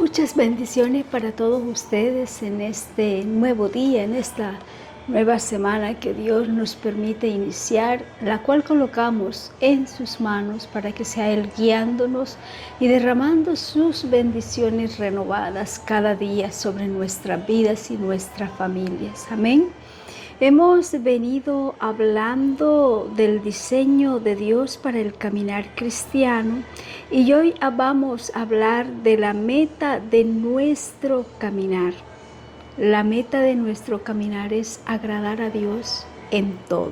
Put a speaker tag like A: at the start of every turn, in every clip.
A: Muchas bendiciones para todos ustedes en este nuevo día, en esta nueva semana que Dios nos permite iniciar, la cual colocamos en sus manos para que sea Él guiándonos y derramando sus bendiciones renovadas cada día sobre nuestras vidas y nuestras familias. Amén. Hemos venido hablando del diseño de Dios para el caminar cristiano y hoy vamos a hablar de la meta de nuestro caminar. La meta de nuestro caminar es agradar a Dios en todo.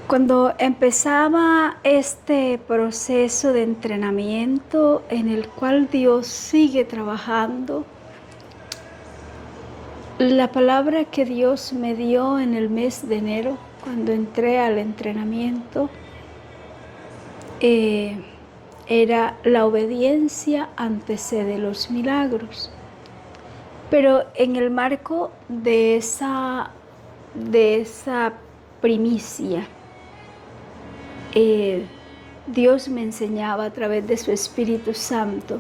A: Cuando empezaba este proceso de entrenamiento en el cual Dios sigue trabajando, la palabra que Dios me dio en el mes de enero, cuando entré al entrenamiento, era la obediencia antecede los milagros. Pero en el marco de esa primicia, Dios me enseñaba a través de su Espíritu Santo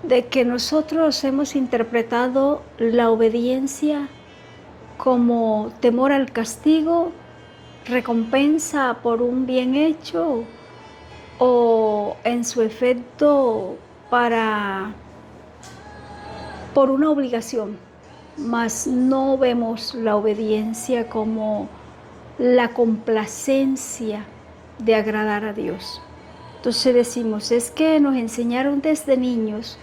A: de que nosotros hemos interpretado la obediencia como temor al castigo, recompensa por un bien hecho o en su efecto por una obligación, mas no vemos la obediencia como la complacencia de agradar a Dios. Entonces decimos, es que nos enseñaron desde niños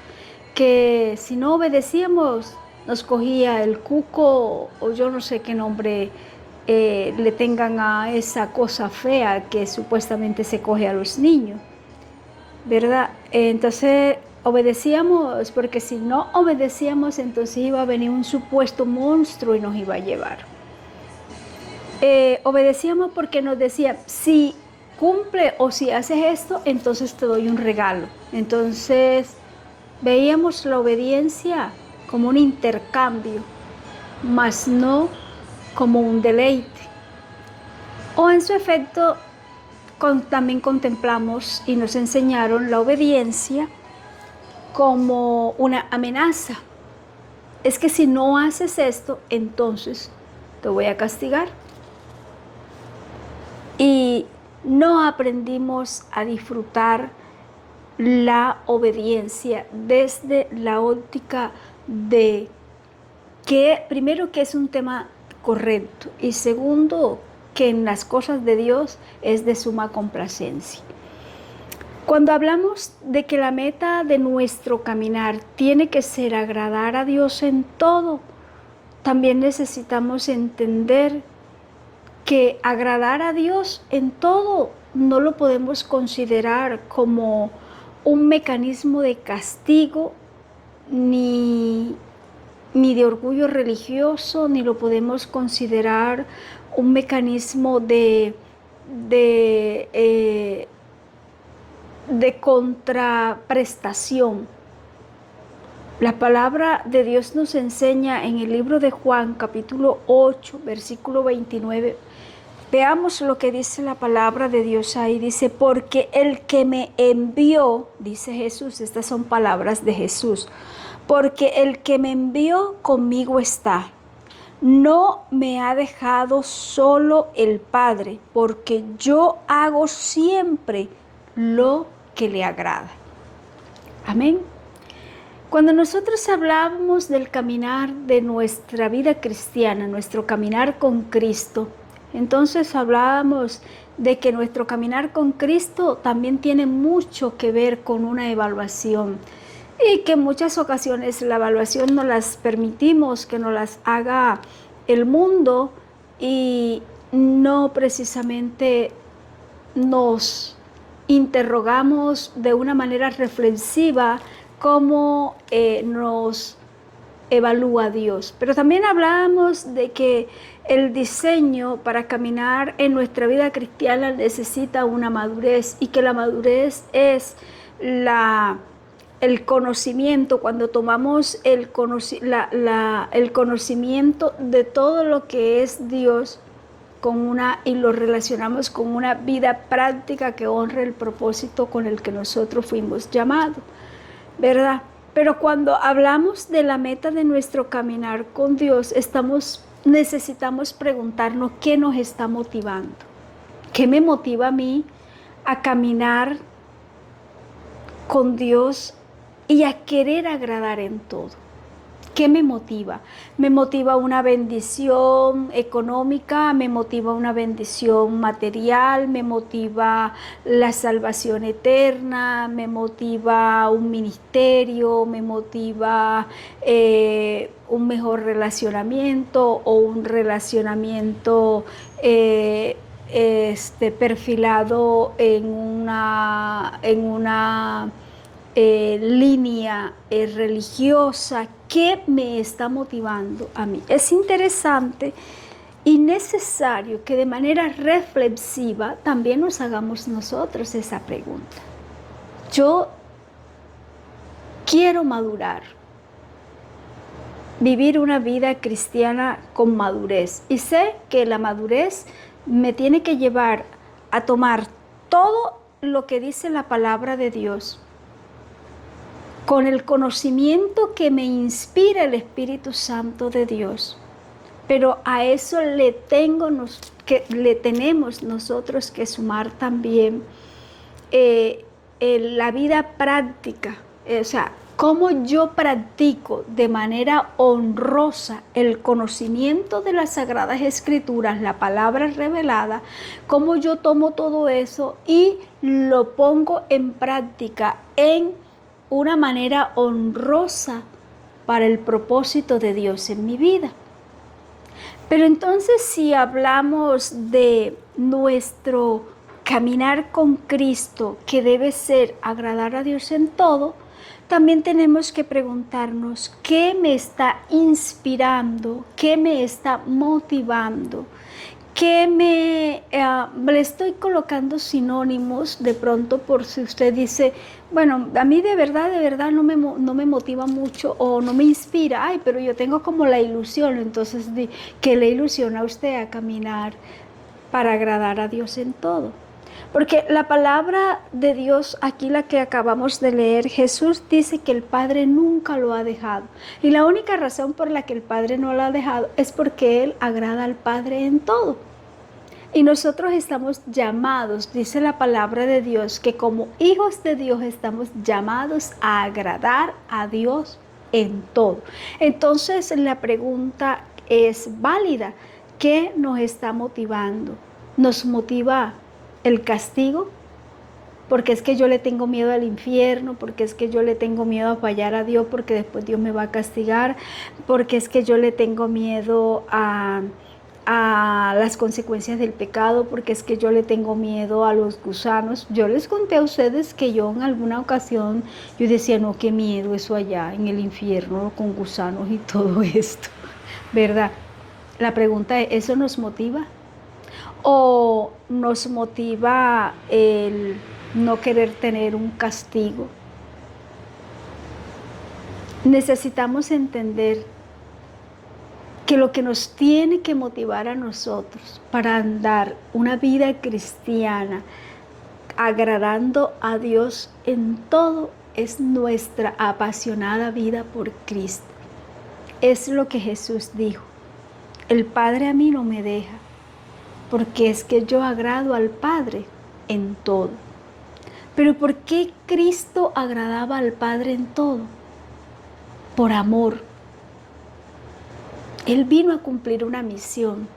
A: que si no obedecíamos nos cogía el cuco o yo no sé qué nombre le tengan a esa cosa fea que supuestamente se coge a los niños, ¿verdad? Entonces obedecíamos porque si no obedecíamos entonces iba a venir un supuesto monstruo y nos iba a llevar. Obedecíamos porque nos decían, si cumple o si haces esto, entonces te doy un regalo. Entonces veíamos la obediencia como un intercambio, mas no como un deleite. O en su efecto, también contemplamos y nos enseñaron la obediencia como una amenaza. Es que si no haces esto, entonces te voy a castigar. Y no aprendimos a disfrutar la obediencia desde la óptica de que, primero, que es un tema correcto y segundo, que en las cosas de Dios es de suma complacencia. Cuando hablamos de que la meta de nuestro caminar tiene que ser agradar a Dios en todo, también necesitamos entender que agradar a Dios en todo no lo podemos considerar como un mecanismo de castigo ni de orgullo religioso, ni lo podemos considerar un mecanismo de contraprestación. La palabra de Dios nos enseña en el libro de Juan, capítulo 8, versículo 29. Veamos lo que dice la palabra de Dios ahí. Dice, porque el que me envió, dice Jesús, estas son palabras de Jesús, porque el que me envió conmigo está. No me ha dejado solo el Padre, porque yo hago siempre lo que le agrada. Amén. Cuando nosotros hablamos del caminar de nuestra vida cristiana, nuestro caminar con Cristo, entonces hablábamos de que nuestro caminar con Cristo también tiene mucho que ver con una evaluación y que en muchas ocasiones la evaluación no las permitimos que nos las haga el mundo y no precisamente nos interrogamos de una manera reflexiva cómo nos evalúa Dios. Pero también hablábamos de que el diseño para caminar en nuestra vida cristiana necesita una madurez y que la madurez es el conocimiento, cuando tomamos el conocimiento de todo lo que es Dios y lo relacionamos con una vida práctica que honre el propósito con el que nosotros fuimos llamados, ¿verdad? Pero cuando hablamos de la meta de nuestro caminar con Dios, necesitamos preguntarnos qué nos está motivando. ¿Qué me motiva a mí a caminar con Dios y a querer agradar en todo? ¿Qué me motiva? Me motiva una bendición económica, me motiva una bendición material, me motiva la salvación eterna, me motiva un ministerio, me motiva un mejor relacionamiento o un relacionamiento perfilado en una línea religiosa. ¿Qué me está motivando a mí? Es interesante y necesario que de manera reflexiva también nos hagamos nosotros esa pregunta. Yo quiero madurar, vivir una vida cristiana con madurez, y sé que la madurez me tiene que llevar a tomar todo lo que dice la palabra de Dios con el conocimiento que me inspira el Espíritu Santo de Dios. Pero a eso le tenemos nosotros que sumar también la vida práctica. O sea, cómo yo practico de manera honrosa el conocimiento de las Sagradas Escrituras, la palabra revelada, cómo yo tomo todo eso y lo pongo en práctica en una manera honrosa para el propósito de Dios en mi vida. Pero entonces, si hablamos de nuestro caminar con Cristo, que debe ser agradar a Dios en todo, también tenemos que preguntarnos qué me está inspirando, qué me está motivando, le estoy colocando sinónimos de pronto, por si usted dice, bueno, a mí de verdad no me motiva mucho o no me inspira, pero yo tengo como la ilusión. Entonces, ¿qué le ilusiona a usted a caminar para agradar a Dios en todo? Porque la palabra de Dios, aquí la que acabamos de leer, Jesús dice que el Padre nunca lo ha dejado. Y la única razón por la que el Padre no lo ha dejado es porque Él agrada al Padre en todo. Y nosotros estamos llamados, dice la palabra de Dios, que como hijos de Dios estamos llamados a agradar a Dios en todo. Entonces la pregunta es válida. ¿Qué nos está motivando? ¿Nos motiva el castigo? Porque es que yo le tengo miedo al infierno, porque es que yo le tengo miedo a fallar a Dios, porque después Dios me va a castigar, porque es que yo le tengo miedo a las consecuencias del pecado, porque es que yo le tengo miedo a los gusanos. Yo les conté a ustedes que yo en alguna ocasión, yo decía, no, qué miedo eso allá en el infierno con gusanos y todo esto, ¿verdad? La pregunta es, ¿eso nos motiva? ¿O nos motiva el no querer tener un castigo? Necesitamos entender que lo que nos tiene que motivar a nosotros para andar una vida cristiana agradando a Dios en todo es nuestra apasionada vida por Cristo. Es lo que Jesús dijo: el Padre a mí no me deja, porque es que yo agrado al Padre en todo. Pero ¿por qué Cristo agradaba al Padre en todo? Por amor. Él vino a cumplir una misión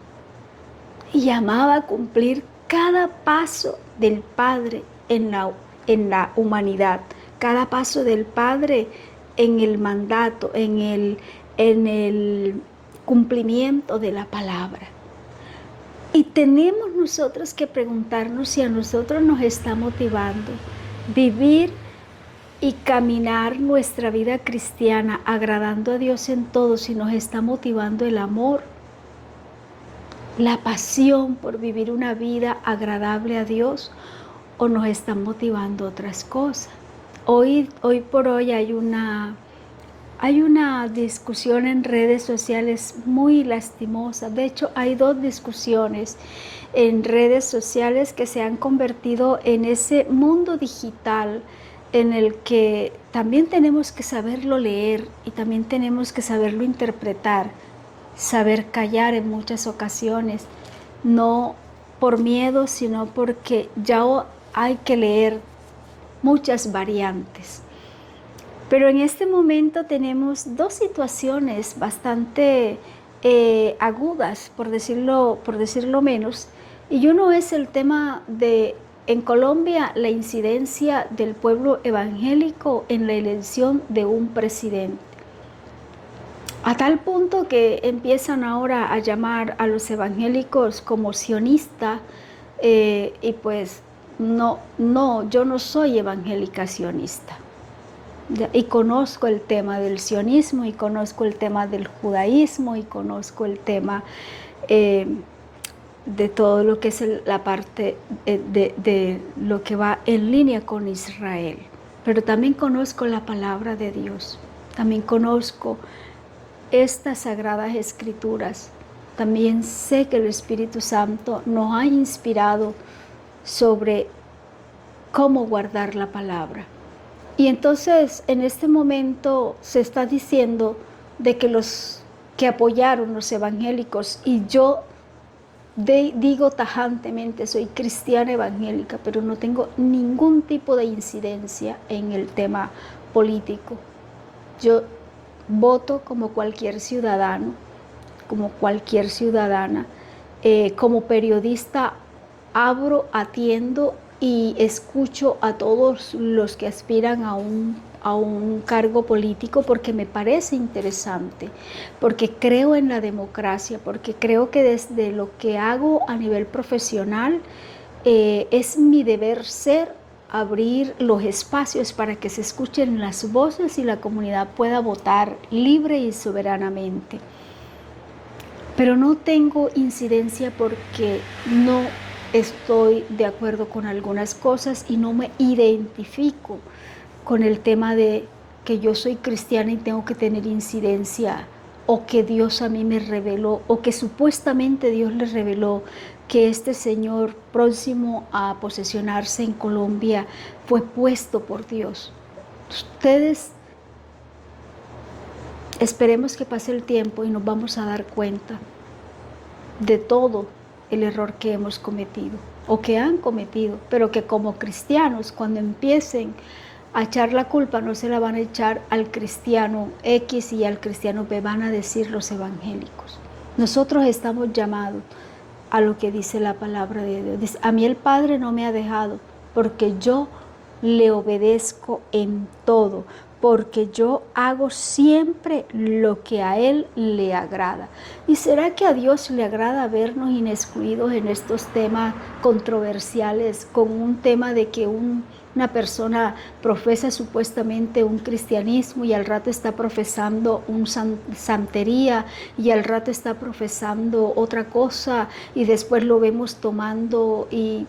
A: y amaba a cumplir cada paso del Padre en la humanidad, cada paso del Padre en el mandato, en el cumplimiento de la palabra. Y tenemos nosotros que preguntarnos si a nosotros nos está motivando vivir y caminar nuestra vida cristiana agradando a Dios en todo, si nos está motivando el amor, la pasión por vivir una vida agradable a Dios, o nos están motivando otras cosas. Hoy por hoy hay una discusión en redes sociales muy lastimosa. De hecho, hay dos discusiones en redes sociales que se han convertido en ese mundo digital en el que también tenemos que saberlo leer y también tenemos que saberlo interpretar, saber callar en muchas ocasiones, no por miedo, sino porque ya hay que leer muchas variantes. Pero en este momento tenemos dos situaciones bastante agudas, por decirlo menos, y uno es el tema de, en Colombia, la incidencia del pueblo evangélico en la elección de un presidente. A tal punto que empiezan ahora a llamar a los evangélicos como sionistas, y pues no, yo no soy evangélica sionista. Y conozco el tema del sionismo, y conozco el tema del judaísmo, y conozco el tema de todo lo que es la parte de lo que va en línea con Israel. Pero también conozco la palabra de Dios, también conozco estas sagradas escrituras. También sé que el Espíritu Santo nos ha inspirado sobre cómo guardar la palabra. Y entonces en este momento se está diciendo de que los que apoyaron los evangélicos, y yo digo tajantemente, soy cristiana evangélica, pero no tengo ningún tipo de incidencia en el tema político. Yo voto como cualquier ciudadano, como cualquier ciudadana. Como periodista abro, atiendo y escucho a todos los que aspiran a un cargo político, porque me parece interesante, porque creo en la democracia, porque creo que desde lo que hago a nivel profesional es mi deber ser abrir los espacios para que se escuchen las voces y la comunidad pueda votar libre y soberanamente. Pero no tengo incidencia porque no estoy de acuerdo con algunas cosas y no me identifico con el tema de que yo soy cristiana y tengo que tener incidencia, o que Dios a mí me reveló, o que supuestamente Dios le reveló que este señor próximo a posesionarse en Colombia fue puesto por Dios. Ustedes, esperemos que pase el tiempo y nos vamos a dar cuenta de todo el error que hemos cometido o que han cometido, pero que como cristianos, cuando empiecen a echar la culpa, no se la van a echar al cristiano X y al cristiano B, van a decir los evangélicos. Nosotros estamos llamados a lo que dice la palabra de Dios. Dice, a mí el Padre no me ha dejado, porque yo le obedezco en todo, porque yo hago siempre lo que a Él le agrada. ¿Y será que a Dios le agrada vernos inmiscuidos en estos temas controversiales, con un tema de que una persona profesa supuestamente un cristianismo y al rato está profesando santería, y al rato está profesando otra cosa, y después lo vemos tomando y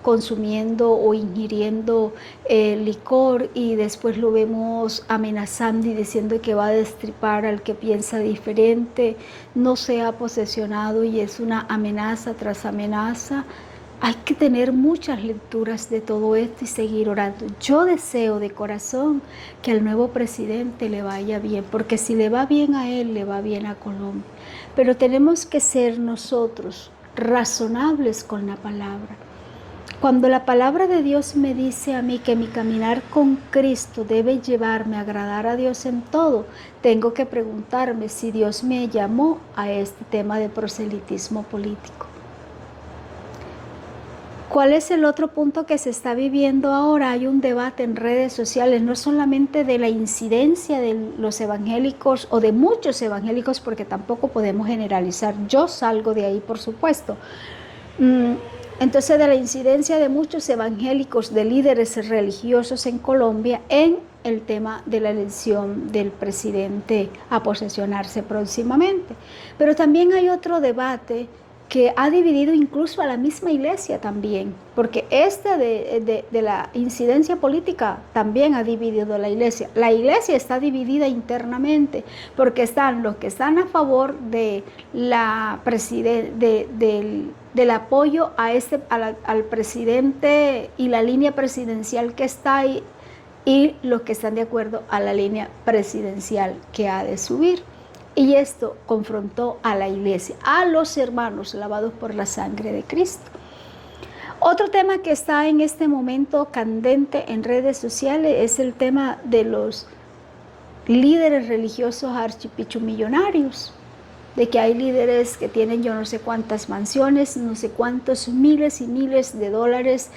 A: consumiendo o ingiriendo licor, y después lo vemos amenazando y diciendo que va a destripar al que piensa diferente, no se ha posesionado, y es una amenaza tras amenaza? Hay que tener muchas lecturas de todo esto y seguir orando. Yo deseo de corazón que al nuevo presidente le vaya bien, porque si le va bien a él, le va bien a Colombia. Pero tenemos que ser nosotros razonables con la palabra. Cuando la palabra de Dios me dice a mí que mi caminar con Cristo debe llevarme a agradar a Dios en todo, tengo que preguntarme si Dios me llamó a este tema de proselitismo político. ¿Cuál es el otro punto que se está viviendo ahora? Hay un debate en redes sociales, no solamente de la incidencia de los evangélicos o de muchos evangélicos, porque tampoco podemos generalizar. Yo salgo de ahí, por supuesto. Entonces, de la incidencia de muchos evangélicos, de líderes religiosos en Colombia, en el tema de la elección del presidente a posesionarse próximamente. Pero también hay otro debate que ha dividido incluso a la misma iglesia también, porque de la incidencia política también ha dividido la iglesia. La iglesia está dividida internamente, porque están los que están a favor de del apoyo a al presidente y la línea presidencial que está ahí, y los que están de acuerdo a la línea presidencial que ha de subir. Y esto confrontó a la iglesia, a los hermanos lavados por la sangre de Cristo. Otro tema que está en este momento candente en redes sociales es el tema de los líderes religiosos archipichumillonarios, de que hay líderes que tienen yo no sé cuántas mansiones, no sé cuántos miles y miles de dólares,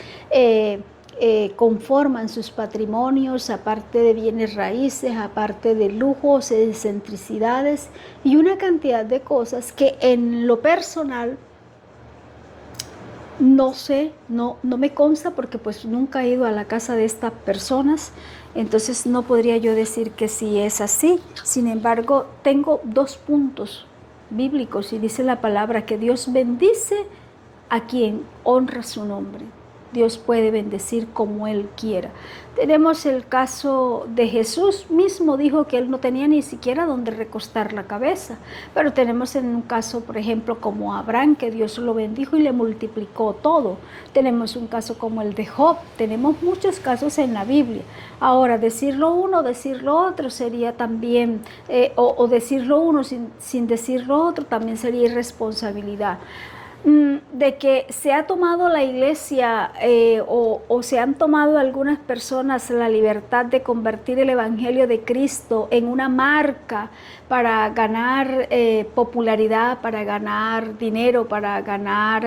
A: conforman sus patrimonios, aparte de bienes raíces, aparte de lujos, excentricidades y una cantidad de cosas que en lo personal no sé, no me consta porque pues nunca he ido a la casa de estas personas, entonces no podría yo decir que sí es así. Sin embargo, tengo 2 puntos bíblicos y dice la palabra que Dios bendice a quien honra su nombre. Dios puede bendecir como Él quiera. Tenemos el caso de Jesús mismo, dijo que Él no tenía ni siquiera donde recostar la cabeza. Pero tenemos en un caso, por ejemplo, como Abraham, que Dios lo bendijo y le multiplicó todo. Tenemos un caso como el de Job. Tenemos muchos casos en la Biblia. Ahora, decirlo uno, decirlo otro sería también, o decirlo uno sin decirlo otro también sería irresponsabilidad. De que se ha tomado la iglesia o se han tomado algunas personas la libertad de convertir el evangelio de Cristo en una marca para ganar popularidad, para ganar dinero, para ganar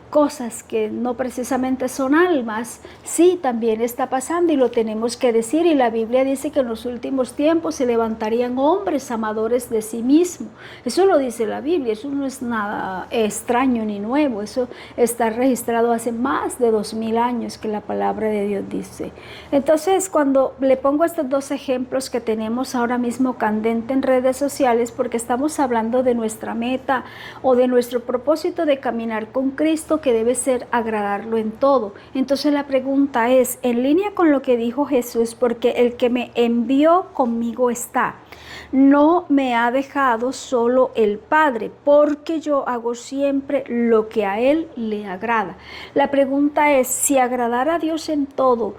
A: cosas que no precisamente son almas, sí, también está pasando y lo tenemos que decir. Y la Biblia dice que en los últimos tiempos se levantarían hombres amadores de sí mismos. Eso lo dice la Biblia, eso no es nada extraño ni nuevo, eso está registrado hace más de 2000 años que la palabra de Dios dice. Entonces, cuando le pongo estos 2 ejemplos que tenemos ahora mismo candente en redes sociales, porque estamos hablando de nuestra meta o de nuestro propósito de caminar con Cristo, que debe ser agradarlo en todo. Entonces la pregunta es, en línea con lo que dijo Jesús, porque el que me envió conmigo está. No me ha dejado solo el Padre, porque yo hago siempre lo que a Él le agrada. La pregunta es, si agradar a Dios en todo,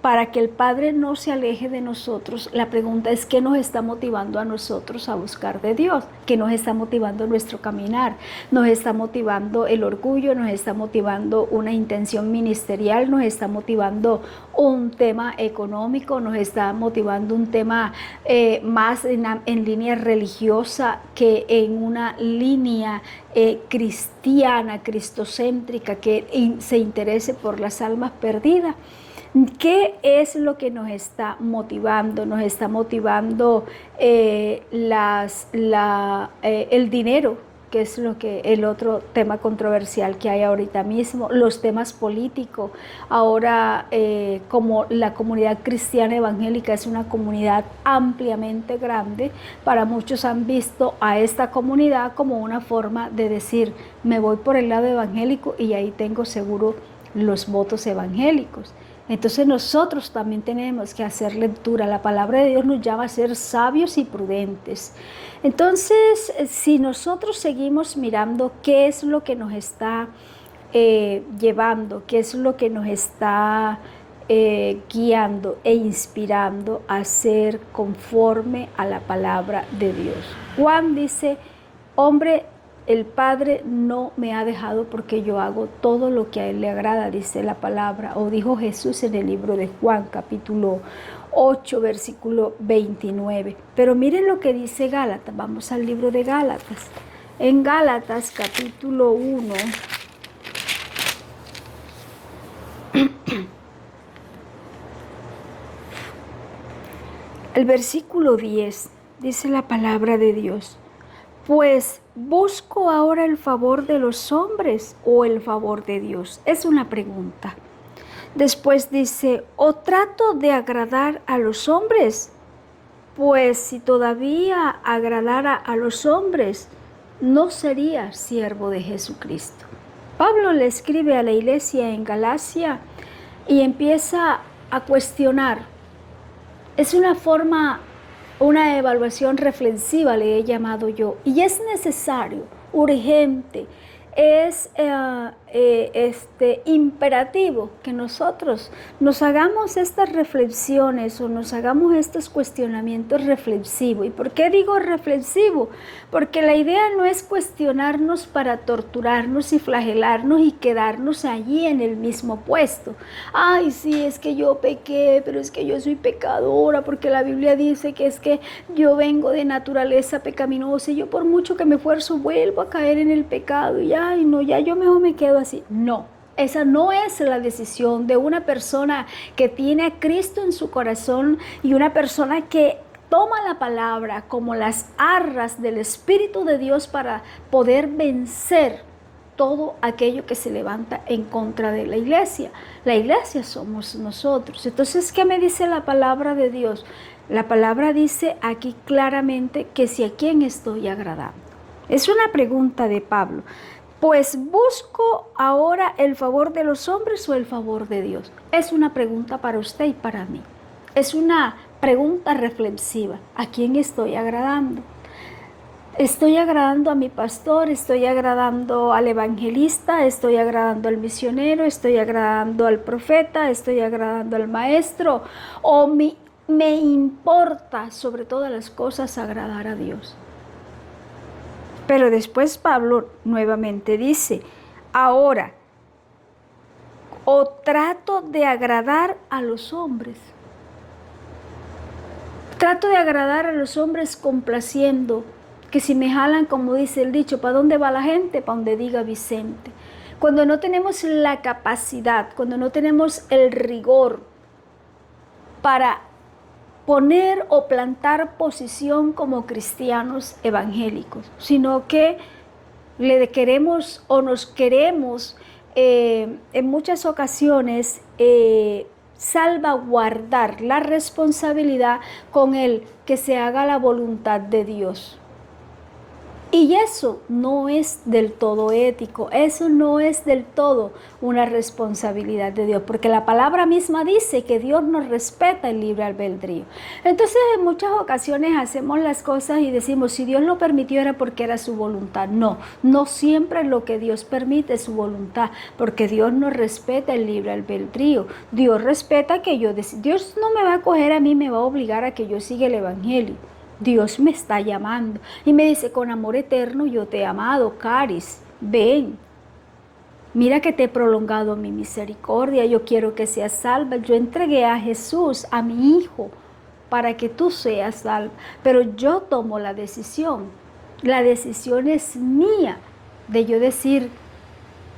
A: para que el Padre no se aleje de nosotros, la pregunta es ¿qué nos está motivando a nosotros a buscar de Dios? ¿Qué nos está motivando nuestro caminar? ¿Nos está motivando el orgullo? ¿Nos está motivando una intención ministerial? ¿Nos está motivando un tema económico? ¿Nos está motivando un tema más en línea religiosa que en una línea cristiana, cristocéntrica, que se interese por las almas perdidas? ¿Qué es lo que nos está motivando? Nos está motivando el dinero, que es el otro tema controversial que hay ahorita mismo, los temas políticos. Ahora, como la comunidad cristiana evangélica es una comunidad ampliamente grande, para muchos han visto a esta comunidad como una forma de decir, me voy por el lado evangélico y ahí tengo seguro los votos evangélicos. Entonces nosotros también tenemos que hacer lectura. La palabra de Dios nos llama a ser sabios y prudentes. Entonces, si nosotros seguimos mirando qué es lo que nos está llevando, qué es lo que nos está guiando e inspirando a ser conforme a la palabra de Dios. Juan dice, hombre, el Padre no me ha dejado porque yo hago todo lo que a Él le agrada, dice la palabra, o dijo Jesús en el libro de Juan, capítulo 8, versículo 29. Pero miren lo que dice Gálatas, vamos al libro de Gálatas. En Gálatas, capítulo 1, el versículo 10, dice la palabra de Dios. Pues, ¿busco ahora el favor de los hombres o el favor de Dios? Es una pregunta. Después dice, ¿o trato de agradar a los hombres? Pues si todavía agradara a los hombres, no sería siervo de Jesucristo. Pablo le escribe a la iglesia en Galacia y empieza a cuestionar. Es una forma, una evaluación reflexiva le he llamado yo, y es necesario, urgente, es imperativo que nosotros nos hagamos estas reflexiones o nos hagamos estos cuestionamientos reflexivos. ¿Y por qué digo reflexivo? Porque la idea no es cuestionarnos para torturarnos y flagelarnos y quedarnos allí en el mismo puesto. Ay, sí, es que yo pequé, pero es que yo soy pecadora, porque la Biblia dice que es que yo vengo de naturaleza pecaminosa y yo por mucho que me esfuerzo vuelvo a caer en el pecado y ay, no, ya yo mejor me quedo así. No, esa no es la decisión de una persona que tiene a Cristo en su corazón y una persona que toma la palabra como las arras del Espíritu de Dios para poder vencer todo aquello que se levanta en contra de la iglesia. La iglesia somos nosotros. Entonces, ¿qué me dice la palabra de Dios? La palabra dice aquí claramente que si a quién estoy agradando. Es una pregunta de Pablo. Pues busco ahora el favor de los hombres o el favor de Dios. Es una pregunta para usted y para mí. Es una pregunta reflexiva. ¿A quién estoy agradando? Estoy agradando a mi pastor, estoy agradando al evangelista, estoy agradando al misionero, estoy agradando al profeta, estoy agradando al maestro, o me importa sobre todas las cosas agradar a Dios. Pero después Pablo nuevamente dice, ahora, o trato de agradar a los hombres. Trato de agradar a los hombres complaciendo, que si me jalan, como dice el dicho, ¿para dónde va la gente? Para donde diga Vicente. Cuando no tenemos la capacidad, cuando no tenemos el rigor para poner o plantar posición como cristianos evangélicos, sino que le queremos o nos queremos en muchas ocasiones salvaguardar la responsabilidad con el que se haga la voluntad de Dios. Y eso no es del todo ético, eso no es del todo una responsabilidad de Dios, porque la palabra misma dice que Dios nos respeta el libre albedrío. Entonces en muchas ocasiones hacemos las cosas y decimos, si Dios lo permitió era porque era su voluntad. No, no siempre lo que Dios permite es su voluntad, porque Dios nos respeta el libre albedrío. Dios respeta que Dios no me va a coger a mí, me va a obligar a que yo siga el evangelio. Dios me está llamando y me dice, con amor eterno yo te he amado, Caris, ven, mira que te he prolongado mi misericordia, yo quiero que seas salva. Yo entregué a Jesús, a mi Hijo, para que tú seas salva, pero yo tomo la decisión es mía de yo decir,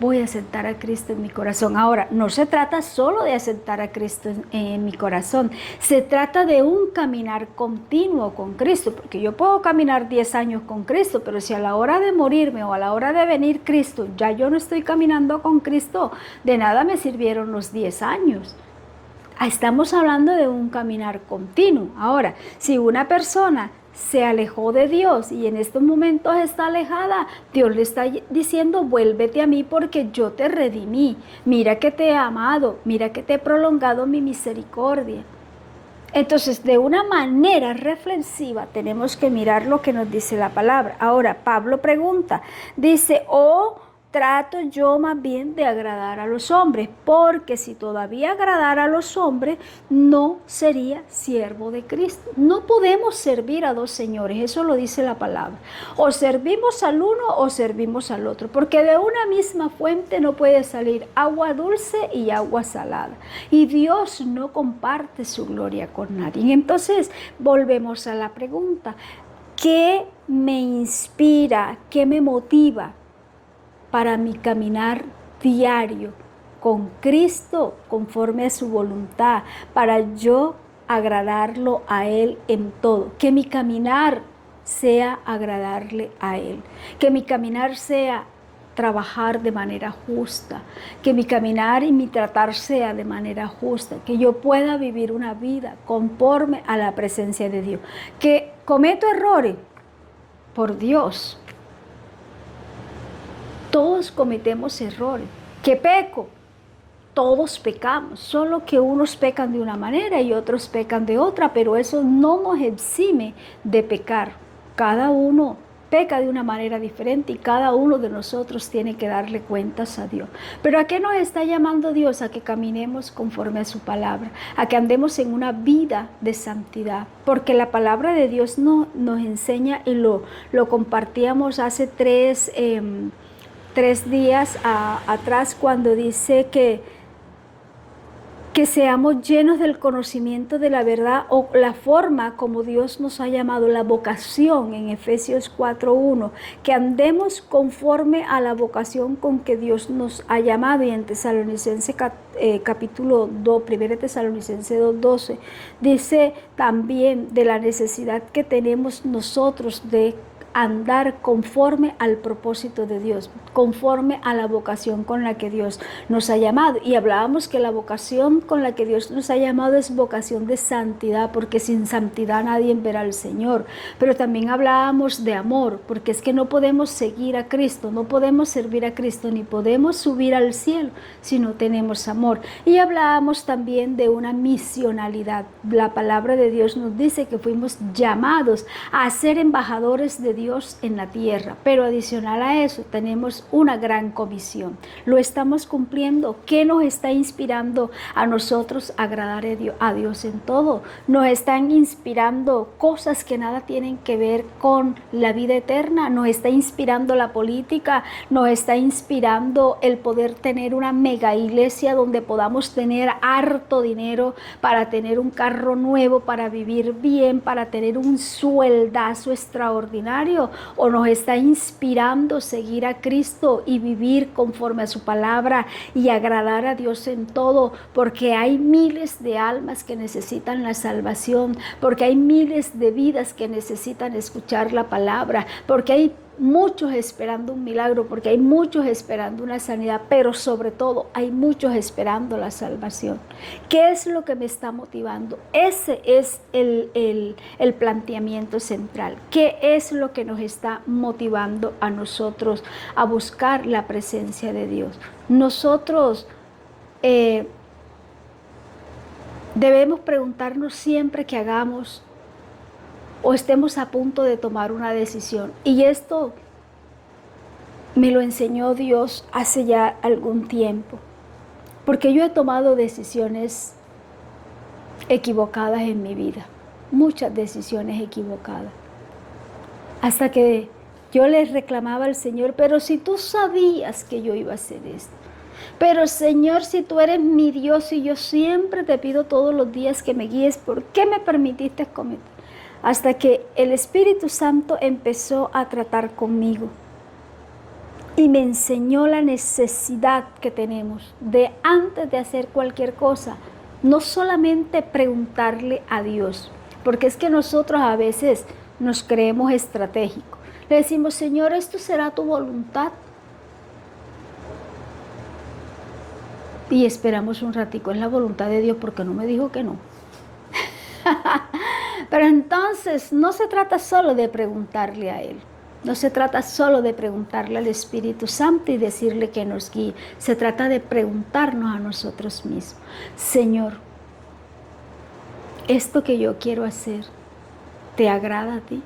A: voy a aceptar a Cristo en mi corazón. Ahora, no se trata solo de aceptar a Cristo en mi corazón, se trata de un caminar continuo con Cristo, porque yo puedo caminar 10 años con Cristo, pero si a la hora de morirme o a la hora de venir Cristo, ya yo no estoy caminando con Cristo, de nada me sirvieron los 10 años. Estamos hablando de un caminar continuo. Ahora, si una persona se alejó de Dios y en estos momentos está alejada, Dios le está diciendo, vuélvete a mí porque yo te redimí, mira que te he amado, mira que te he prolongado mi misericordia. Entonces, de una manera reflexiva tenemos que mirar lo que nos dice la palabra. Ahora, Pablo pregunta, dice, trato yo más bien de agradar a los hombres, porque si todavía agradara a los hombres, no sería siervo de Cristo. No podemos servir a dos señores, eso lo dice la palabra. O servimos al uno o servimos al otro, porque de una misma fuente no puede salir agua dulce y agua salada. Y Dios no comparte su gloria con nadie. Y entonces volvemos a la pregunta, ¿qué me inspira, qué me motiva para mi caminar diario con Cristo conforme a su voluntad, para yo agradarlo a Él en todo? Que mi caminar sea agradarle a Él, que mi caminar sea trabajar de manera justa, que mi caminar y mi tratar sea de manera justa, que yo pueda vivir una vida conforme a la presencia de Dios. Que cometo errores, por Dios, todos cometemos errores. ¿Que peco? Todos pecamos, solo que unos pecan de una manera y otros pecan de otra, pero eso no nos exime de pecar. Cada uno peca de una manera diferente y cada uno de nosotros tiene que darle cuentas a Dios. Pero ¿a qué nos está llamando Dios? A que caminemos conforme a su palabra, a que andemos en una vida de santidad, porque la palabra de Dios nos enseña y lo compartíamos hace tres días atrás cuando dice que seamos llenos del conocimiento de la verdad, o la forma como Dios nos ha llamado, la vocación en Efesios 4:1, que andemos conforme a la vocación con que Dios nos ha llamado. Y en Tesalonicenses capítulo 2, 1 Tesalonicenses 2:12, dice también de la necesidad que tenemos nosotros de andar conforme al propósito de Dios, conforme a la vocación con la que Dios nos ha llamado. Y hablábamos que la vocación con la que Dios nos ha llamado es vocación de santidad, porque sin santidad nadie verá al Señor. Pero también hablábamos de amor, porque es que no podemos seguir a Cristo, no podemos servir a Cristo, ni podemos subir al cielo si no tenemos amor. Y hablábamos también de una misionalidad. La palabra de Dios nos dice que fuimos llamados a ser embajadores de Dios en la tierra, pero adicional a eso tenemos una gran comisión. ¿Lo estamos cumpliendo? ¿Qué nos está inspirando a nosotros a agradar a Dios en todo? Nos están inspirando cosas que nada tienen que ver con la vida eterna, nos está inspirando la política, nos está inspirando el poder tener una mega iglesia donde podamos tener harto dinero para tener un carro nuevo, para vivir bien, para tener un sueldazo extraordinario, o nos está inspirando seguir a Cristo y vivir conforme a su palabra y agradar a Dios en todo, porque hay miles de almas que necesitan la salvación, porque hay miles de vidas que necesitan escuchar la palabra, porque hay muchos esperando un milagro, porque hay muchos esperando una sanidad, pero sobre todo hay muchos esperando la salvación. ¿Qué es lo que me está motivando? Ese es el planteamiento central. ¿Qué es lo que nos está motivando a nosotros a buscar la presencia de Dios? Nosotros debemos preguntarnos siempre que hagamos o estemos a punto de tomar una decisión. Y esto me lo enseñó Dios hace ya algún tiempo, porque yo he tomado decisiones equivocadas en mi vida, muchas decisiones equivocadas, hasta que yo le reclamaba al Señor: pero si tú sabías que yo iba a hacer esto, pero Señor, si tú eres mi Dios y yo siempre te pido todos los días que me guíes, ¿por qué me permitiste cometer? Hasta que el Espíritu Santo empezó a tratar conmigo y me enseñó la necesidad que tenemos de, antes de hacer cualquier cosa, no solamente preguntarle a Dios, porque es que nosotros a veces nos creemos estratégicos. Le decimos: Señor, ¿esto será tu voluntad? Y esperamos un ratico, es la voluntad de Dios, porque no me dijo que no. Pero entonces no se trata solo de preguntarle a Él, no se trata solo de preguntarle al Espíritu Santo y decirle que nos guíe, se trata de preguntarnos a nosotros mismos: Señor, ¿esto que yo quiero hacer te agrada a ti?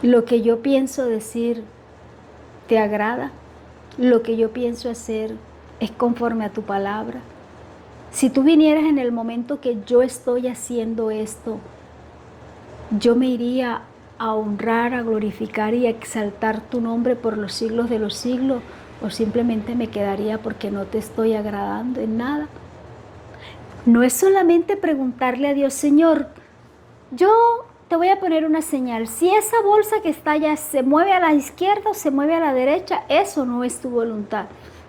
A: ¿Lo que yo pienso decir te agrada? ¿Lo que yo pienso hacer es conforme a tu palabra? Si tú vinieras en el momento que yo estoy haciendo esto, yo me iría a honrar, a glorificar y a exaltar tu nombre por los siglos de los siglos, o simplemente me quedaría porque no te estoy agradando en nada. No es solamente preguntarle a Dios: Señor, yo te voy a poner una señal, si esa bolsa que está allá se mueve a la izquierda o se mueve a la derecha, eso no es tu voluntad.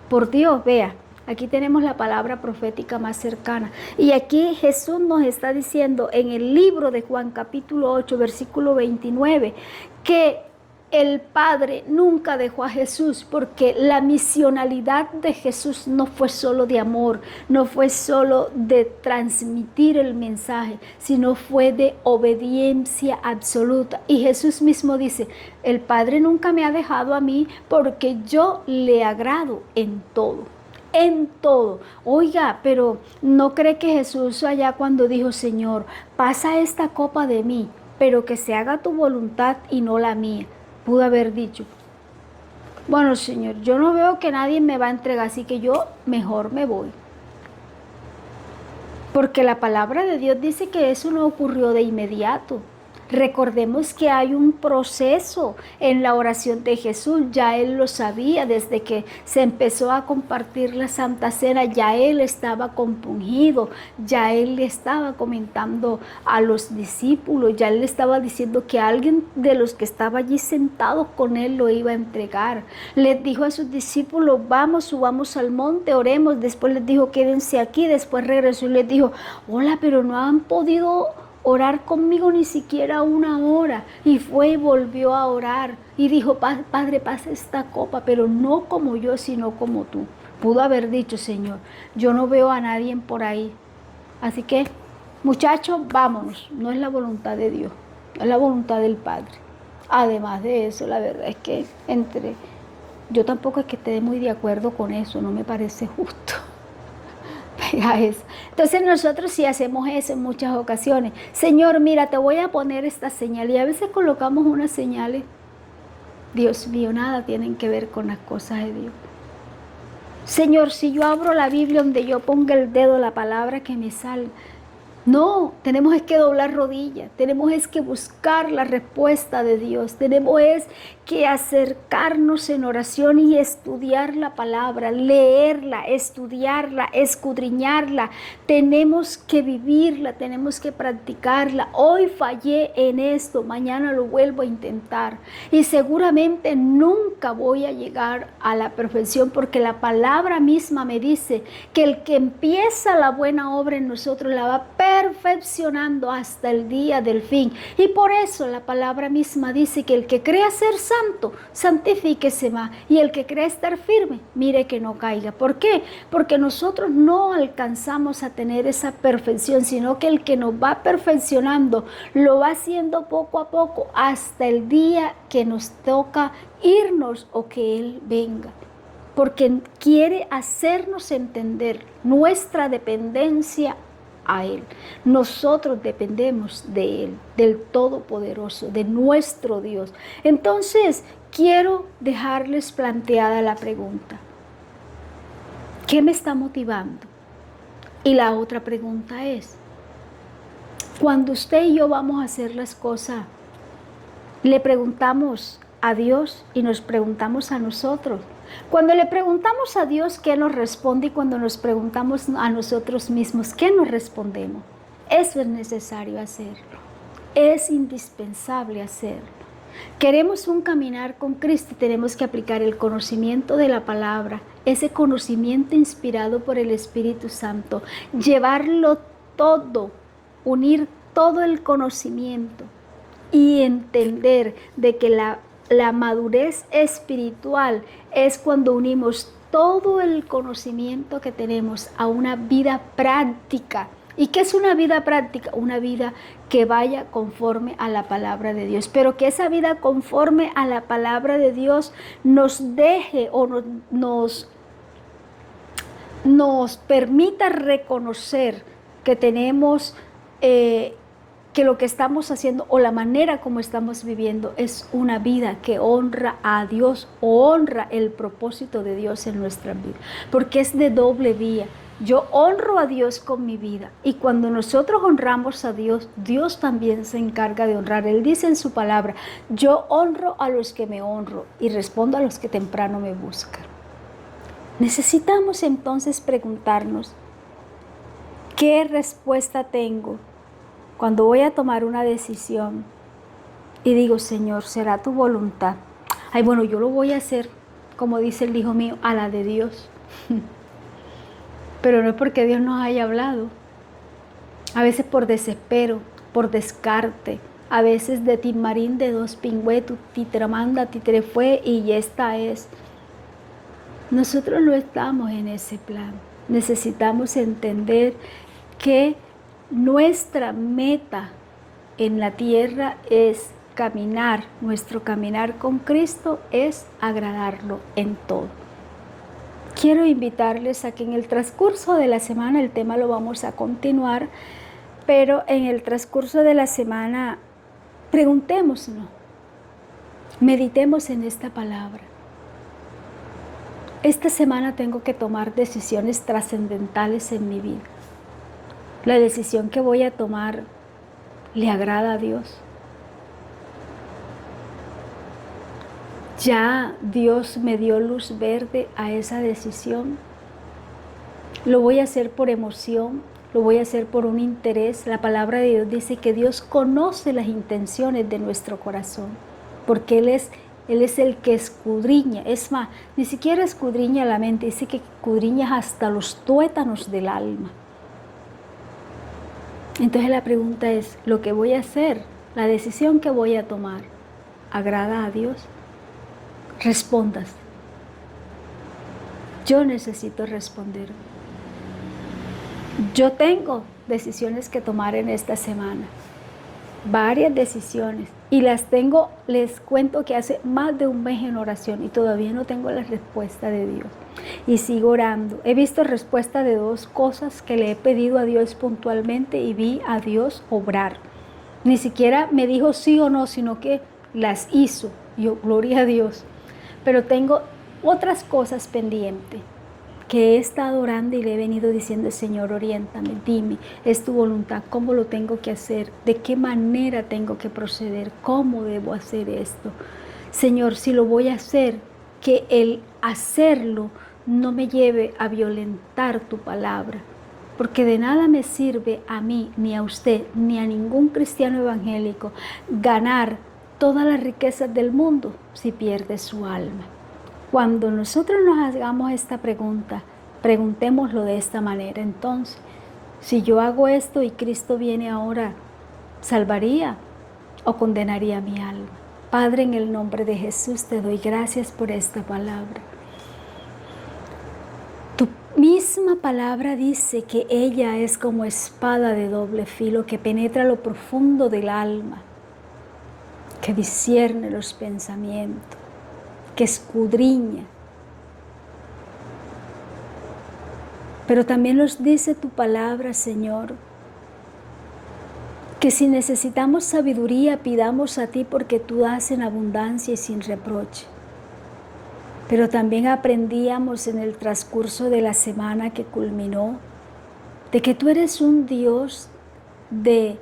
A: Por Dios, vea, aquí tenemos la palabra profética más cercana. Y aquí Jesús nos está diciendo en el libro de Juan capítulo 8, versículo 29, que el Padre nunca dejó a Jesús, porque la misionalidad de Jesús no fue solo de amor, no fue solo de transmitir el mensaje, sino fue de obediencia absoluta. Y Jesús mismo dice: el Padre nunca me ha dejado a mí, porque yo le agrado en todo. En todo. Oiga, pero ¿no cree que Jesús allá cuando dijo: Señor, pasa esta copa de mí, pero que se haga tu voluntad y no la mía. Pudo haber dicho, bueno, Señor, yo no veo que nadie me va a entregar, así que yo mejor me voy. Porque la palabra de Dios dice que eso no ocurrió de inmediato. Recordemos que hay un proceso en la oración de Jesús, ya Él lo sabía desde que se empezó a compartir la Santa Cena, ya Él estaba compungido, ya Él le estaba comentando a los discípulos, ya Él le estaba diciendo que alguien de los que estaba allí sentados con Él lo iba a entregar. Les dijo a sus discípulos, vamos, subamos al monte, oremos, después les dijo, quédense aquí, después regresó y les dijo, hola, pero no han podido orar conmigo ni siquiera una hora. Y fue y volvió a orar y dijo, Padre, pasa esta copa, pero no como yo, sino como tú. Pudo haber dicho, Señor, yo no veo a nadie por ahí. Así que, muchachos, vámonos. No es la voluntad de Dios, es la voluntad del Padre. Además de eso, la verdad es que yo tampoco es que esté muy de acuerdo con eso, no me parece justo. Eso. Entonces nosotros sí hacemos eso en muchas ocasiones. Señor, mira, te voy a poner esta señal. Y a veces colocamos unas señales, Dios mío, nada tienen que ver con las cosas de Dios. Señor, si yo abro la Biblia donde yo ponga el dedo, la palabra que me salga. No, tenemos es que doblar rodillas, tenemos es que buscar la respuesta de Dios, tenemos es que acercarnos en oración y estudiar la palabra, leerla, estudiarla, escudriñarla, tenemos que vivirla, tenemos que practicarla. Hoy fallé en esto, mañana lo vuelvo a intentar y seguramente nunca voy a llegar a la perfección porque la palabra misma me dice que el que empieza la buena obra en nosotros la va a perfeccionando hasta el día del fin. Y por eso la palabra misma dice que el que crea ser santo, santifíquese más. Y el que crea estar firme, mire que no caiga. ¿Por qué? Porque nosotros no alcanzamos a tener esa perfección, sino que el que nos va perfeccionando lo va haciendo poco a poco hasta el día que nos toca irnos o que Él venga. Porque quiere hacernos entender nuestra dependencia a Él. Nosotros dependemos de Él, del Todopoderoso, de nuestro Dios. Entonces, quiero dejarles planteada la pregunta. ¿Qué me está motivando? Y la otra pregunta es, cuando usted y yo vamos a hacer las cosas, le preguntamos a Dios y nos preguntamos a nosotros. Cuando le preguntamos a Dios, ¿qué nos responde? Y cuando nos preguntamos a nosotros mismos, ¿qué nos respondemos? Eso es necesario hacerlo. Es indispensable hacerlo. Queremos un caminar con Cristo y tenemos que aplicar el conocimiento de la palabra, ese conocimiento inspirado por el Espíritu Santo, llevarlo todo, unir todo el conocimiento y entender de que la madurez espiritual es cuando unimos todo el conocimiento que tenemos a una vida práctica. ¿Y qué es una vida práctica? Una vida que vaya conforme a la palabra de Dios, pero que esa vida conforme a la palabra de Dios nos deje o nos permita reconocer que tenemos que lo que estamos haciendo o la manera como estamos viviendo es una vida que honra a Dios o honra el propósito de Dios en nuestra vida, porque es de doble vía. Yo honro a Dios con mi vida y cuando nosotros honramos a Dios, Dios también se encarga de honrar. Él dice en su palabra, yo honro a los que me honro y respondo a los que temprano me buscan. Necesitamos entonces preguntarnos, ¿qué respuesta tengo cuando voy a tomar una decisión y digo, Señor, será tu voluntad? Ay, bueno, yo lo voy a hacer, como dice el hijo mío, a la de Dios. Pero no es porque Dios nos haya hablado. A veces por desespero, por descarte, a veces de timarín de dos pingüetos, titramanda, titre fue y esta es. Nosotros no estamos en ese plan. Necesitamos entender que nuestra meta en la tierra es caminar. Nuestro caminar con Cristo es agradarlo en todo. Quiero invitarles a que en el transcurso de la semana, el tema lo vamos a continuar, pero en el transcurso de la semana Preguntémoslo, meditemos en esta palabra. Esta semana tengo que tomar decisiones trascendentales en mi vida. La decisión que voy a tomar le agrada a Dios. Ya Dios me dio luz verde a esa decisión. Lo voy a hacer por emoción, lo voy a hacer por un interés. La palabra de Dios dice que Dios conoce las intenciones de nuestro corazón, porque Él es el que escudriña. Es más, ni siquiera escudriña la mente, dice que escudriña hasta los tuétanos del alma. Entonces la pregunta es, ¿lo que voy a hacer, la decisión que voy a tomar, agrada a Dios? Respondas. Yo necesito responder. Yo tengo decisiones que tomar en esta semana. Varias decisiones. Y las tengo, les cuento que hace más de un mes en oración y todavía no tengo la respuesta de Dios. Y sigo orando. He visto respuesta de 2 cosas que le he pedido a Dios puntualmente y vi a Dios obrar. Ni siquiera me dijo sí o no, sino que las hizo. Yo, gloria a Dios. Pero tengo otras cosas pendientes que he estado orando y le he venido diciendo, Señor, oriéntame, dime, es tu voluntad, cómo lo tengo que hacer, de qué manera tengo que proceder, cómo debo hacer esto. Señor, si lo voy a hacer, que el hacerlo no me lleve a violentar tu palabra, porque de nada me sirve a mí, ni a usted, ni a ningún cristiano evangélico ganar todas las riquezas del mundo si pierde su alma. Cuando nosotros nos hagamos esta pregunta, preguntémoslo de esta manera. Entonces, si yo hago esto y Cristo viene ahora, ¿salvaría o condenaría mi alma? Padre, en el nombre de Jesús te doy gracias por esta palabra. Tu misma palabra dice que ella es como espada de doble filo que penetra lo profundo del alma, que discierne los pensamientos, que escudriña. Pero también nos dice tu palabra, Señor, que si necesitamos sabiduría, pidamos a ti porque tú das en abundancia y sin reproche. Pero también aprendíamos en el transcurso de la semana que culminó, de que tú eres un Dios de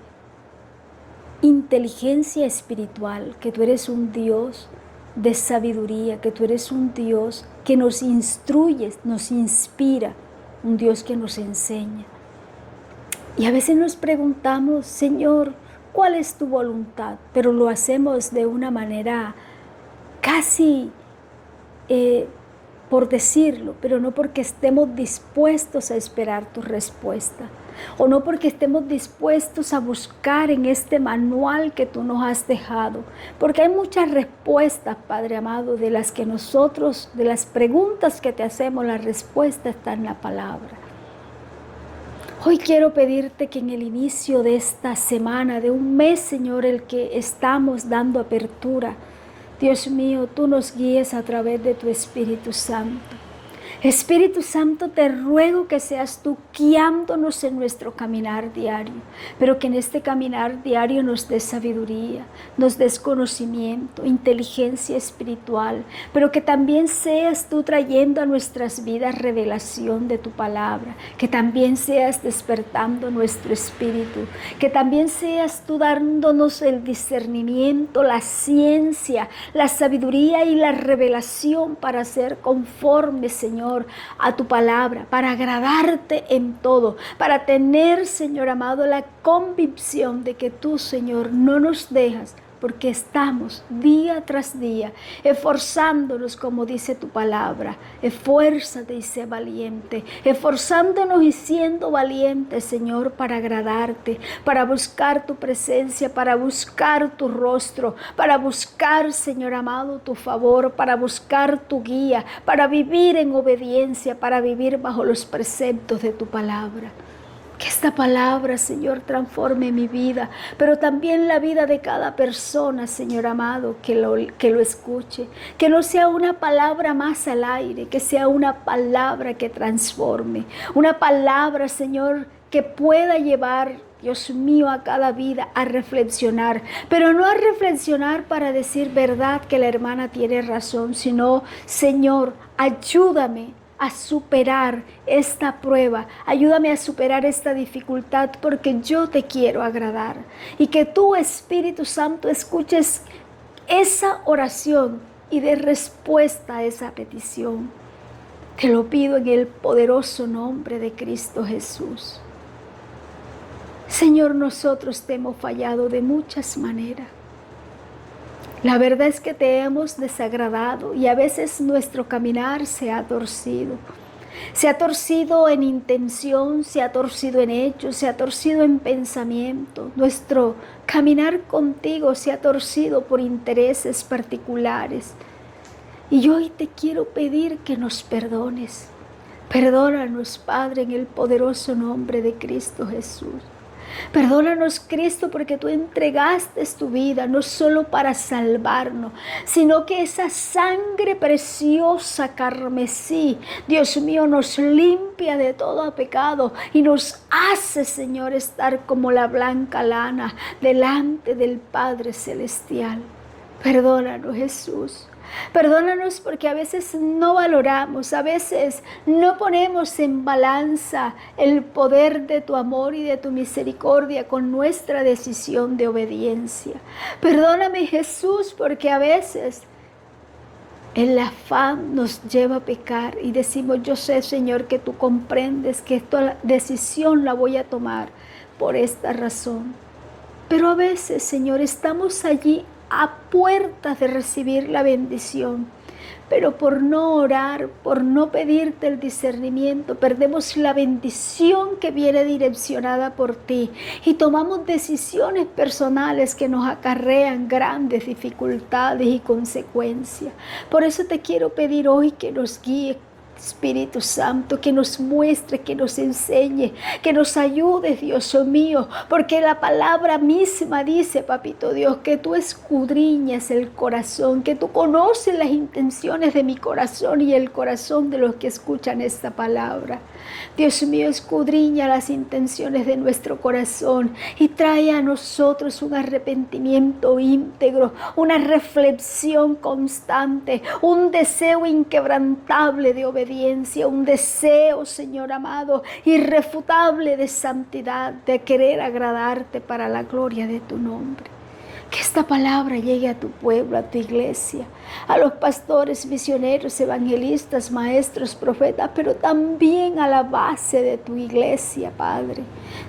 A: inteligencia espiritual, que tú eres un Dios de sabiduría, que tú eres un Dios que nos instruye, nos inspira, un Dios que nos enseña. Y a veces nos preguntamos, Señor, ¿cuál es tu voluntad? Pero lo hacemos de una manera casi, por decirlo, pero no porque estemos dispuestos a esperar tu respuesta. O no porque estemos dispuestos a buscar en este manual que tú nos has dejado. Porque hay muchas respuestas, Padre amado, de las que nosotros, de las preguntas que te hacemos, la respuesta está en la palabra. Hoy quiero pedirte que en el inicio de esta semana, de un mes, Señor, el que estamos dando apertura, Dios mío, tú nos guíes a través de tu Espíritu Santo. Espíritu Santo, te ruego que seas tú guiándonos en nuestro caminar diario, pero que en este caminar diario nos des sabiduría, nos des conocimiento, inteligencia espiritual, pero que también seas tú trayendo a nuestras vidas revelación de tu palabra, que también seas despertando nuestro espíritu, que también seas tú dándonos el discernimiento, la ciencia, la sabiduría y la revelación para ser conforme, Señor, a tu palabra, para agradarte en todo, para tener, Señor amado, la convicción de que tú, Señor, no nos dejas, porque estamos día tras día esforzándonos, como dice tu palabra. Esfuérzate y sé valiente, esforzándonos y siendo valientes, Señor, para agradarte, para buscar tu presencia, para buscar tu rostro, para buscar, Señor amado, tu favor, para buscar tu guía, para vivir en obediencia, para vivir bajo los preceptos de tu palabra. Que esta palabra, Señor, transforme mi vida, pero también la vida de cada persona, Señor amado, que lo escuche. Que no sea una palabra más al aire, que sea una palabra que transforme. Una palabra, Señor, que pueda llevar Dios mío, a cada vida a reflexionar, pero no a reflexionar para decir verdad que la hermana tiene razón, sino, Señor, ayúdame a superar esta prueba, ayúdame a superar esta dificultad, porque yo te quiero agradar. Y que tú, Espíritu Santo, escuches esa oración y dé respuesta a esa petición. Te lo pido en el poderoso nombre de Cristo Jesús. Señor, nosotros te hemos fallado de muchas maneras. La verdad es que te hemos desagradado y a veces nuestro caminar se ha torcido. Se ha torcido en intención, se ha torcido en hechos, se ha torcido en pensamiento. Nuestro caminar contigo se ha torcido por intereses particulares. Y hoy te quiero pedir que nos perdones. Perdónanos, Padre, en el poderoso nombre de Cristo Jesús. Perdónanos, Cristo, porque tú entregaste tu vida no solo para salvarnos, sino que esa sangre preciosa carmesí, Dios mío, nos limpia de todo pecado y nos hace, Señor, estar como la blanca lana delante del Padre Celestial. Perdónanos, Jesús. Perdónanos porque a veces no valoramos, a veces no ponemos en balanza el poder de tu amor y de tu misericordia con nuestra decisión de obediencia. Perdóname, Jesús, porque a veces el afán nos lleva a pecar y decimos, yo sé, Señor, que tú comprendes que esta decisión la voy a tomar por esta razón. Pero a veces, Señor, estamos allí a puertas de recibir la bendición, pero por no orar, por no pedirte el discernimiento, perdemos la bendición que viene direccionada por ti y tomamos decisiones personales que nos acarrean grandes dificultades y consecuencias. Por eso te quiero pedir hoy que nos guíe, Espíritu Santo, que nos muestre, que nos enseñe, que nos ayude, Dios mío, porque la palabra misma dice, Papito Dios, que tú escudriñas el corazón, que tú conoces las intenciones de mi corazón y el corazón de los que escuchan esta palabra. Dios mío, escudriña las intenciones de nuestro corazón y trae a nosotros un arrepentimiento íntegro, una reflexión constante, un deseo inquebrantable de obediencia, un deseo, Señor amado, irrefutable de santidad, de querer agradarte para la gloria de tu nombre. Que esta palabra llegue a tu pueblo, a tu iglesia, a los pastores, misioneros, evangelistas, maestros, profetas, pero también a la base de tu iglesia, Padre.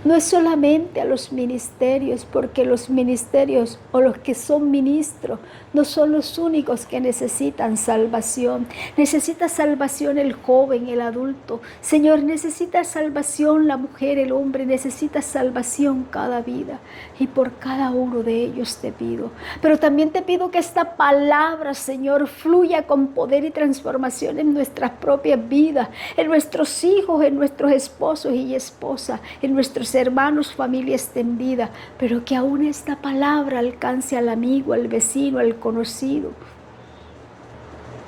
A: No es solamente a los ministerios, porque los ministerios o los que son ministros no son los únicos que necesitan salvación. Necesita salvación el joven, el adulto. Señor, necesita salvación la mujer, el hombre. Necesita salvación cada vida. Y por cada uno de ellos te pido. Pero también te pido que esta palabra, Señor, fluya con poder y transformación en nuestras propias vidas, en nuestros hijos, en nuestros esposos y esposas, en nuestros hermanos, familia extendida, pero que aún esta palabra alcance al amigo, al vecino, al conocido.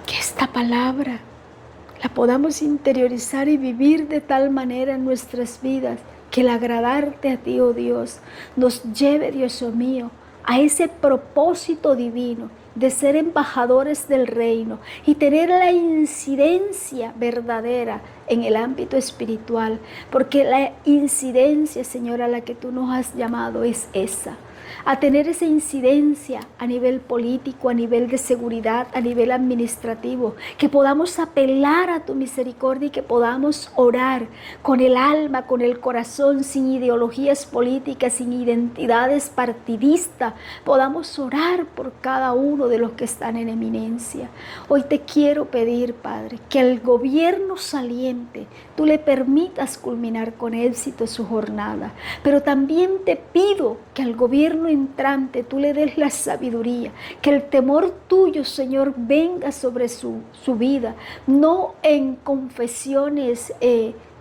A: Que esta palabra la podamos interiorizar y vivir de tal manera en nuestras vidas que el agradarte a ti, oh Dios, nos lleve, Dios mío, a ese propósito divino de ser embajadores del reino y tener la incidencia verdadera en el ámbito espiritual, porque la incidencia, Señor, a la que tú nos has llamado es esa, a tener esa incidencia a nivel político, a nivel de seguridad, a nivel administrativo, que podamos apelar a tu misericordia y que podamos orar con el alma, con el corazón, sin ideologías políticas, sin identidades partidistas, podamos orar por cada uno de los que están en eminencia. Hoy te quiero pedir, Padre, que al gobierno saliente tú le permitas culminar con éxito su jornada, pero también te pido que al gobierno entrante tú le des la sabiduría, que el temor tuyo, Señor, venga sobre su vida, no en confesiones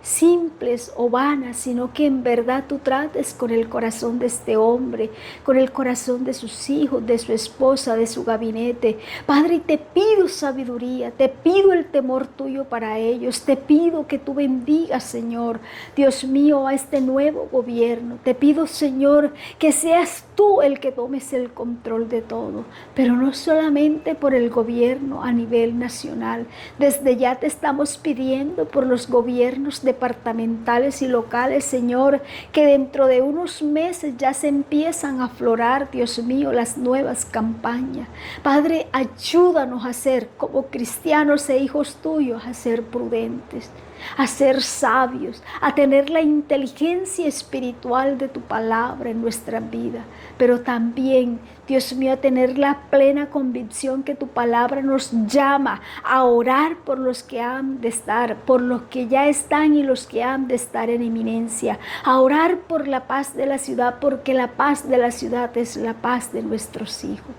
A: simples o vanas, sino que en verdad tú trates con el corazón de este hombre, con el corazón de sus hijos, de su esposa, de su gabinete. Padre, y te pido sabiduría, te pido el temor tuyo para ellos, te pido que tú bendigas, Señor, Dios mío, a este nuevo gobierno. Te pido, Señor, que seas tú el que tomes el control de todo, pero no solamente por el gobierno a nivel nacional. Desde ya te estamos pidiendo por los gobiernos departamentales y locales, Señor, que dentro de unos meses ya se empiezan a aflorar, Dios mío, las nuevas campañas. Padre, ayúdanos a ser como cristianos e hijos tuyos, a ser prudentes, a ser sabios, a tener la inteligencia espiritual de tu palabra en nuestra vida, pero también, Dios mío, a tener la plena convicción que tu palabra nos llama a orar por los que han de estar, por los que ya están y los que han de estar en eminencia, a orar por la paz de la ciudad, porque la paz de la ciudad es la paz de nuestros hijos.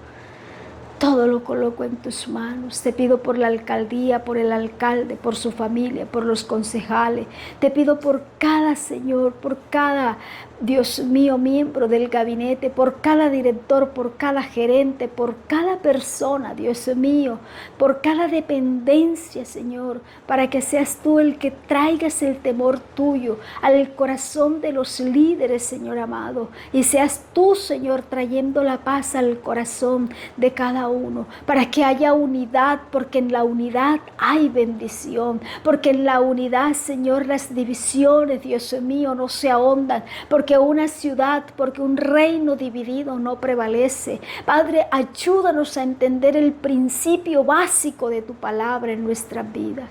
A: Todo lo coloco en tus manos. Te pido por la alcaldía, por el alcalde, por su familia, por los concejales. Te pido por cada Señor, por cada, Dios mío, miembro del gabinete, por cada director, por cada gerente, por cada persona, Dios mío, por cada dependencia, Señor, para que seas tú el que traigas el temor tuyo al corazón de los líderes, Señor amado, y seas tú, Señor, trayendo la paz al corazón de cada uno, para que haya unidad, porque en la unidad hay bendición, porque en la unidad, Señor, las divisiones, Dios mío, no se ahondan, porque una ciudad, porque un reino dividido no prevalece. Padre, ayúdanos a entender el principio básico de tu palabra en nuestra vida.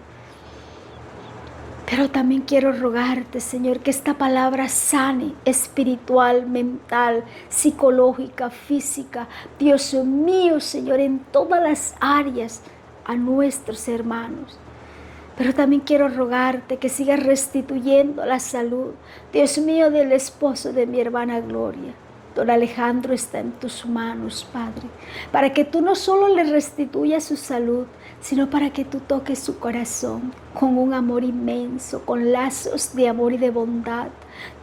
A: Pero también quiero rogarte, Señor, que esta palabra sane espiritual, mental, psicológica, física. Dios mío, Señor, en todas las áreas a nuestros hermanos. Pero también quiero rogarte que sigas restituyendo la salud, Dios mío, del esposo de mi hermana Gloria. Don Alejandro está en tus manos, Padre, para que tú no solo le restituyas su salud, sino para que tú toques su corazón con un amor inmenso, con lazos de amor y de bondad.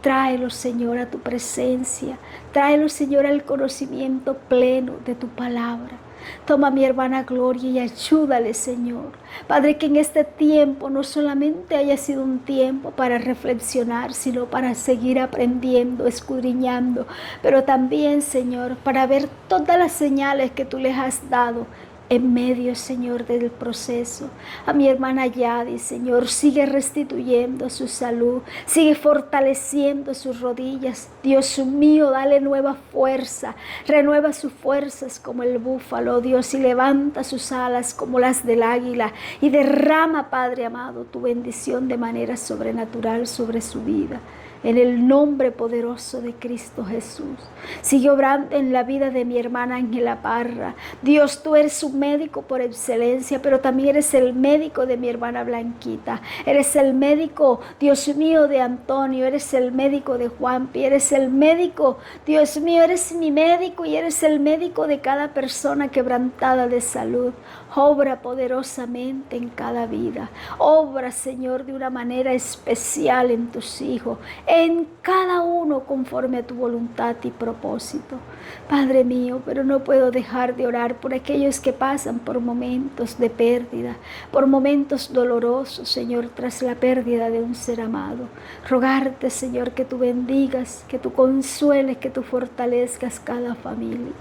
A: Tráelo, Señor, a tu presencia. Tráelo, Señor, al conocimiento pleno de tu palabra. Toma a mi hermana Gloria y ayúdale, Señor. Padre, que en este tiempo no solamente haya sido un tiempo para reflexionar, sino para seguir aprendiendo, escudriñando, pero también, Señor, para ver todas las señales que tú les has dado en medio, Señor, del proceso. A mi hermana Yadi, Señor, sigue restituyendo su salud, sigue fortaleciendo sus rodillas. Dios mío, dale nueva fuerza, renueva sus fuerzas como el búfalo, Dios, y levanta sus alas como las del águila, y derrama, Padre amado, tu bendición de manera sobrenatural sobre su vida. En el nombre poderoso de Cristo Jesús. Sigue obrando en la vida de mi hermana Ángela Parra. Dios, tú eres un médico por excelencia, pero también eres el médico de mi hermana Blanquita. Eres el médico, Dios mío, de Antonio. Eres el médico de Juanpi. Eres el médico, Dios mío, eres mi médico y eres el médico de cada persona quebrantada de salud. Obra poderosamente en cada vida. Obra, Señor, de una manera especial en tus hijos, en cada uno conforme a tu voluntad y propósito. Padre mío, pero no puedo dejar de orar por aquellos que pasan por momentos de pérdida, por momentos dolorosos, Señor, tras la pérdida de un ser amado. Rogarte, Señor, que tú bendigas, que tú consueles, que tú fortalezcas cada familia.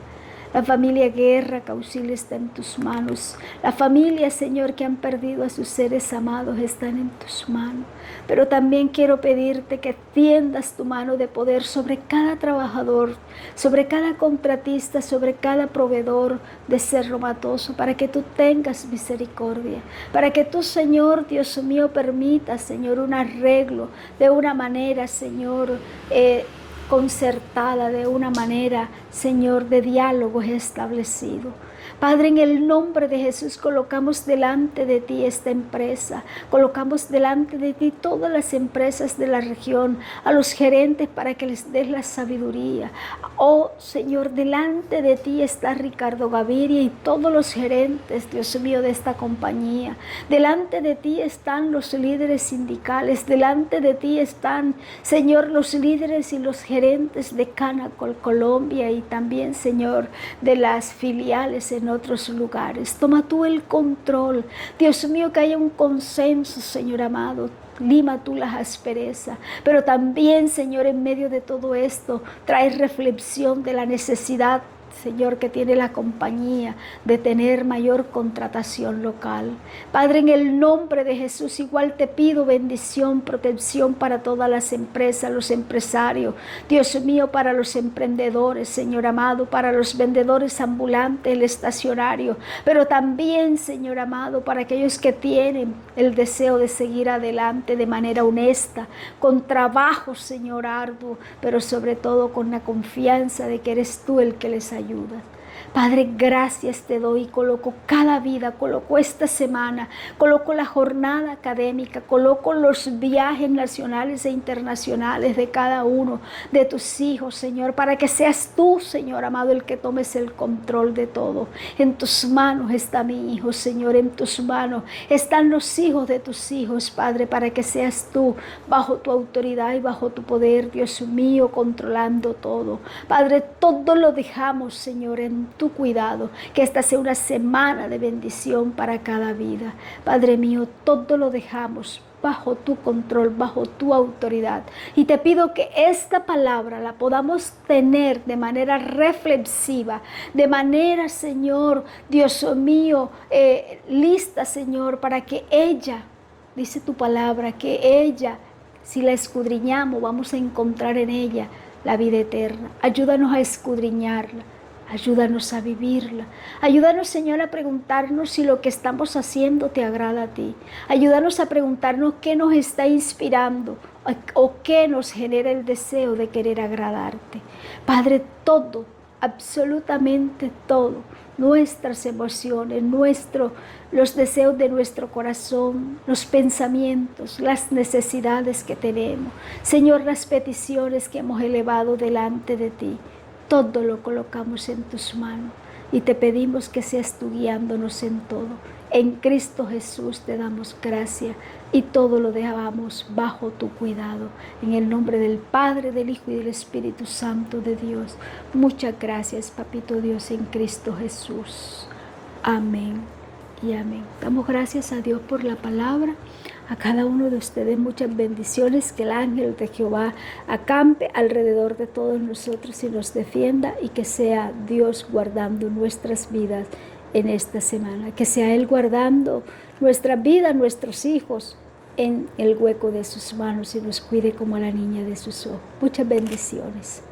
A: La familia Guerra Causil está en tus manos. La familia, Señor, que han perdido a sus seres amados están en tus manos. Pero también quiero pedirte que tiendas tu mano de poder sobre cada trabajador, sobre cada contratista, sobre cada proveedor de Cerro Matoso, para que tú tengas misericordia, para que tú, Señor, Dios mío, permitas, Señor, un arreglo de una manera, Señor, concertada, de una manera, Señor, de diálogo establecido. Padre, en el nombre de Jesús colocamos delante de ti esta empresa, colocamos delante de ti todas las empresas de la región, a los gerentes para que les des la sabiduría. Oh Señor, delante de ti está Ricardo Gaviria y todos los gerentes, Dios mío, de esta compañía. Delante de ti están los líderes sindicales, delante de ti están, Señor, los líderes y los gerentes de Canacol Colombia y también, Señor, de las filiales en otros lugares. Toma tú el control. Dios mío, que haya un consenso, Señor amado. Lima tú las asperezas, pero también, Señor, en medio de todo esto, trae reflexión de la necesidad, Señor, que tiene la compañía de tener mayor contratación local. Padre, en el nombre de Jesús, igual te pido bendición, protección para todas las empresas, los empresarios. Dios mío, para los emprendedores, Señor amado, para los vendedores ambulantes, el estacionario, pero también, Señor amado, para aquellos que tienen el deseo de seguir adelante de manera honesta, con trabajo, Señor, arduo, pero sobre todo con la confianza de que eres tú el que les ayuda. Padre, gracias te doy. Coloco cada vida, coloco esta semana, coloco la jornada académica, coloco los viajes nacionales e internacionales de cada uno de tus hijos, Señor, para que seas tú, Señor amado, el que tomes el control de todo. En tus manos está mi hijo, Señor, en tus manos están los hijos de tus hijos, Padre, para que seas tú bajo tu autoridad y bajo tu poder, Dios mío, controlando todo. Padre, todo lo dejamos, Señor, en tu cuidado, que esta sea una semana de bendición para cada vida. Padre mío, todo lo dejamos bajo tu control, bajo tu autoridad. Y te pido que esta palabra la podamos tener de manera reflexiva, de manera, Señor, Dios mío, lista, Señor, para que ella, dice tu palabra, que ella, si la escudriñamos, vamos a encontrar en ella la vida eterna. Ayúdanos a escudriñarla. Ayúdanos a vivirla. Ayúdanos, Señor, a preguntarnos si lo que estamos haciendo te agrada a ti. Ayúdanos a preguntarnos qué nos está inspirando o qué nos genera el deseo de querer agradarte. Padre, todo, absolutamente todo, nuestras emociones, los deseos de nuestro corazón, los pensamientos, las necesidades que tenemos. Señor, las peticiones que hemos elevado delante de ti. Todo lo colocamos en tus manos y te pedimos que seas tú guiándonos en todo. En Cristo Jesús te damos gracias y todo lo dejamos bajo tu cuidado. En el nombre del Padre, del Hijo y del Espíritu Santo de Dios. Muchas gracias, Papito Dios, en Cristo Jesús. Amén y amén. Damos gracias a Dios por la palabra. A cada uno de ustedes muchas bendiciones, que el ángel de Jehová acampe alrededor de todos nosotros y nos defienda, y que sea Dios guardando nuestras vidas en esta semana, que sea Él guardando nuestra vida, nuestros hijos en el hueco de sus manos y nos cuide como a la niña de sus ojos. Muchas bendiciones.